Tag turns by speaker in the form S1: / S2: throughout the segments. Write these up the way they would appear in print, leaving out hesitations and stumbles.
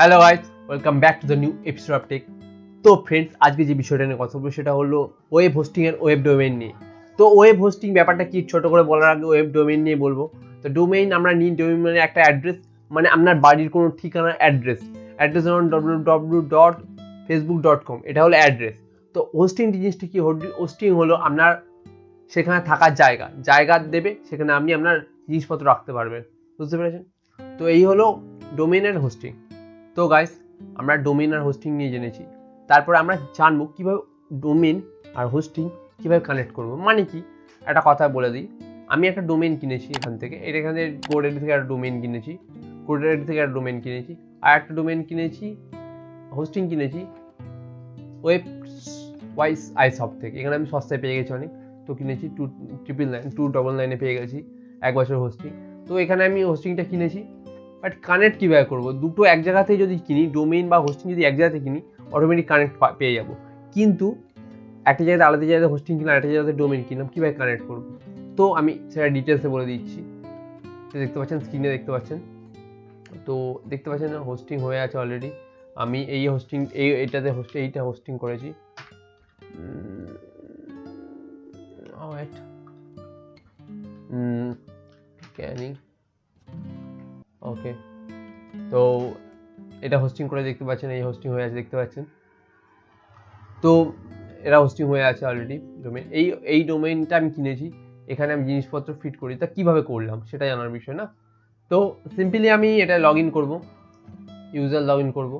S1: Hello guys, welcome back to the new episode of tech. তো friends, আজকে যে বিষয়টা নিয়ে কথা বলবো সেটা হলো ওয়েব হোস্টিং এর ওয়েব ডোমেইন নিয়ে। তো ওয়েব হোস্টিং ব্যাপারটা কি ছোট করে বলার আগে ওয়েব ডোমেইন নিয়ে বলবো। তো ডোমেইন আমরা নিই, ডোমেইন মানে একটা অ্যাড্রেস, মানে আপনার বাড়ির কোনো ঠিকানার অ্যাড্রেস যেমন www.facebook.com, এটা হলো অ্যাড্রেস। তো হোস্টিং জিনিসটা কি? হোস্টিং হলো আপনার সেখানে থাকার জায়গা দেবে, সেখানে আপনি আপনার জিনিসপত্র রাখতে পারবেন। বুঝতে পেরেছেন? তো এই হলো ডোমেইন এন্ড হোস্টিং। তো গাইস, আমরা ডোমেইন আর হোস্টিং নিয়ে জেনেছি। তারপরে আমরা জানবো কিভাবে ডোমেইন আর হোস্টিং কিভাবে কানেক্ট করব। মানে কি, একটা কথা বলে দিই। আমি একটা ডোমেইন কিনেছি এখান থেকে, এখানে গোডেড থেকে একটা ডোমেইন কিনেছি, আর একটা ডোমেইন কিনেছি, হোস্টিং কিনেছি ওয়েব ওয়াইস আইসপ থেকে। এখানে আমি সস্তায় পেয়ে গেছি অনেক, তো কিনেছি 299 পেয়ে গেছি 1 বছর হোস্টিং। তো এখানে আমি হোস্টিংটা কিনেছি, বাট কানেক্ট কীভাবে করবো? দুটো এক জায়গাতেই যদি কিনি, ডোমেইন বা হোস্টিং যদি এক জায়গাতে কিনি, অটোমেটিক কানেক্ট পেয়ে যাবো। কিন্তু একটা জায়গাতে আলাদা জায়গাতে হোস্টিং কিনলাম, একটা জায়গাতে ডোমেইন কিনলাম, কীভাবে কানেক্ট করবো? তো আমি সেটা ডিটেলসে বলে দিচ্ছি। তো দেখতে পাচ্ছেন, স্ক্রিনে দেখতে পাচ্ছেন, তো দেখতে পাচ্ছেন হোস্টিং হয়ে আছে অলরেডি। আমি এই হোস্টিং এইটা হোস্টিং করেছি। স্ক্যানিং, ওকে। তো এটা হোস্টিং করে দেখতে পাচ্ছেন, এই হোস্টিং হয়ে আছে দেখতে পাচ্ছেন। তো এরা হোস্টিং হয়ে আছে অলরেডি ডোমেইন। এই ডোমেইনটা আমি কিনেছি, এখানে আমি জিনিসপত্র ফিট করি। তা কীভাবে করলাম সেটা জানার বিষয় না। তো সিম্পলি আমি এটা লগ ইন করবো, ইউজার লগ ইন করবো।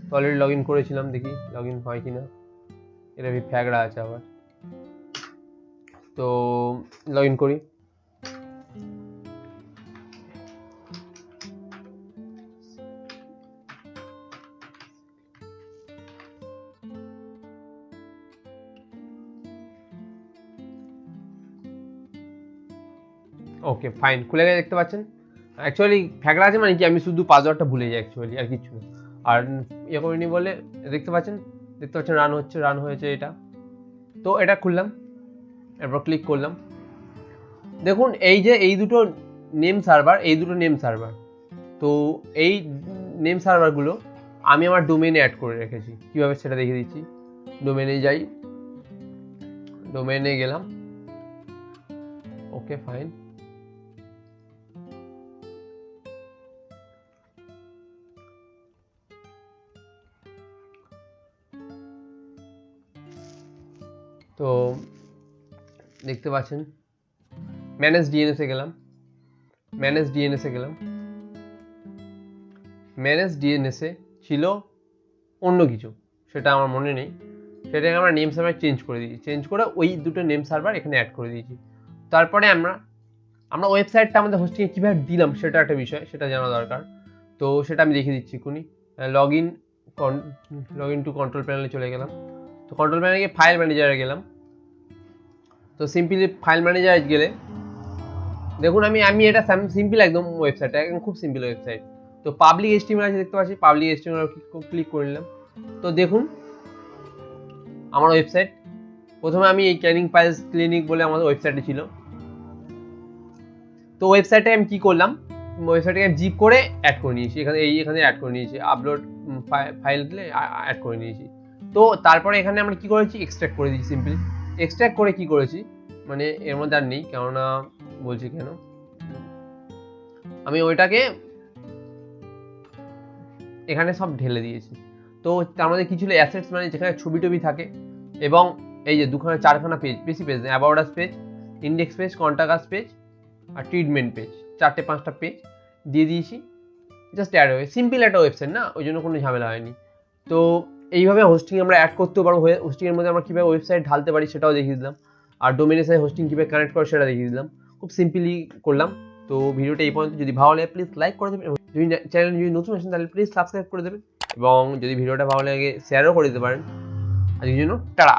S1: তো অলরেডি লগ ইন করেছিলাম, দেখি লগ ইন হয় কি না। এটা ফ্যাগড়া আছে আবার। তো লগ ইন করি। ওকে ফাইন, খুলে গেছে দেখতে পাচ্ছেন। অ্যাকচুয়ালি ফ্যাগড়া আছে মানে কি, আমি শুধু পাসওয়ার্ডটা ভুলে যাই অ্যাকচুয়ালি, আর কিছু না। আর ইয়ে করিনি বলে দেখতে পাচ্ছেন রান হয়েছে এটা। তো এটা খুললাম, এরপর ক্লিক করলাম। দেখুন এই দুটো নেম সার্ভার, তো এই নেম সার্ভারগুলো আমি আমার ডোমেইনে অ্যাড করে রেখেছি। কীভাবে সেটা দেখিয়ে দিচ্ছি। ডোমেইনে যাই, ডোমেইনে গেলাম, ওকে ফাইন। তো দেখতে পাচ্ছেন ম্যানেজ ডিএনএসে গেলাম, ম্যানেজ ডিএনএসে ছিল অন্য কিছু, সেটা আমার মনে নেই। সেটাকে আমরা নেম সার্ভার চেঞ্জ করে ওই দুটো নেম সার্ভার এখানে অ্যাড করে দিয়েছি। তারপরে আমরা ওয়েবসাইটটা আমাদের হোস্টিংয়ে কীভাবে দিলাম সেটা একটা বিষয়, সেটা জানা দরকার। তো সেটা আমি দেখিয়ে দিচ্ছি এক্ষুনি। লগ ইন টু কন্ট্রোল প্যানেলে চলে গেলাম। তো কন্ট্রোল প্যানেলে গিয়ে ফাইল ম্যানেজারে গেলাম। তো সিম্পলি ফাইল ম্যানেজারে গেলে দেখুন আমি এটা সিম্পল একদম ওয়েবসাইটটা একদম খুব সিম্পল ওয়েবসাইট। তো পাবলিক HTML আছে দেখতে পাচ্ছি, পাবলিক HTML ক্লিক করে নিলাম। তো দেখুন আমার ওয়েবসাইট, প্রথমে আমি এই ক্যানিং পাইলস ক্লিনিক বলে আমাদের ওয়েবসাইটে ছিল। তো ওয়েবসাইটে আমি কি করলাম, ওয়েবসাইটে আমি জিপ করে অ্যাড করে নিয়েছি, এখানে অ্যাড করে নিয়েছি, আপলোড ফাইল দিলে অ্যাড করে নিয়েছি। তো তারপরে এখানে আমরা কি করেছি, এক্সট্রাক্ট করে দিয়েছি। সিম্পলি এক্সট্রাক্ট করে কি করেছি, মানে এর মধ্যে আর নেই, কেননা বলছি কেন, আমি ওইটাকে এখানে সব ঢেলে দিয়েছি। তো তার মধ্যে কি ছিল, অ্যাসেটস, মানে যেখানে ছবি টবি থাকে, এবং এই যে 4খানা পেজ, বেশি পেজ নেই, about us page, index page, contact us page আর ট্রিটমেন্ট পেজ, 4-5টা পেজ দিয়ে দিয়েছি। জাস্ট অ্যাড হয়ে সিম্পল একটা ওয়েবসাইট না, ওই জন্য কোনো ঝামেলা হয়নি। তো এইভাবে হোস্টিং আমরা অ্যাড করতেও পারবো, হোস্টিংয়ের মধ্যে আমরা কীভাবে ওয়েবসাইট ঢালতে পারি সেটাও দেখিয়ে দিলাম, আর ডোমেনের সাথে হোস্টিং কীভাবে কানেক্ট করে সেটা দেখিয়ে দিলাম। খুব সিম্পলি করলাম। তো ভিডিওটা এই পর্যন্ত, যদি ভালো লাগে প্লিজ লাইক করে দেবেন, যদি চ্যানেল যদি নতুন আসেন তাহলে প্লিজ সাবস্ক্রাইব করে দেবেন, এবং যদি ভিডিওটা ভালো লাগে শেয়ারও করে দিতে পারেন। আজকের জন্য টাটা।